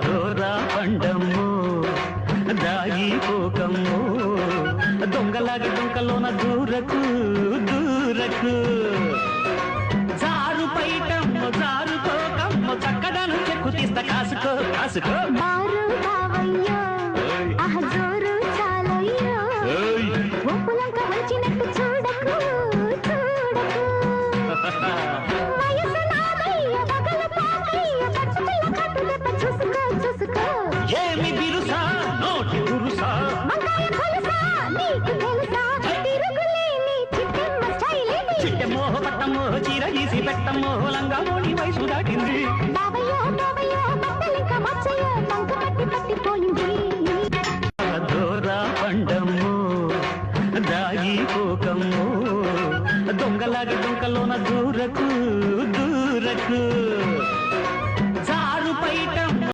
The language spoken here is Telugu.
దూరా పండమ్ము దాగి పోకమ్ము దొంగలాగా డొంకలోన దూరకు దూరకు జారు పైటమ్ము జారు పోకమ్ము చక్కడాను చెక్కు తీస్తా కాసుకో కాసుకో ఏమి బిరుసా నోటి గురుసా చిట్టెమ్మో పట్టమ్మో చీర గీసి పెట్టమ్మో లంగా మోని వయసు దాటింది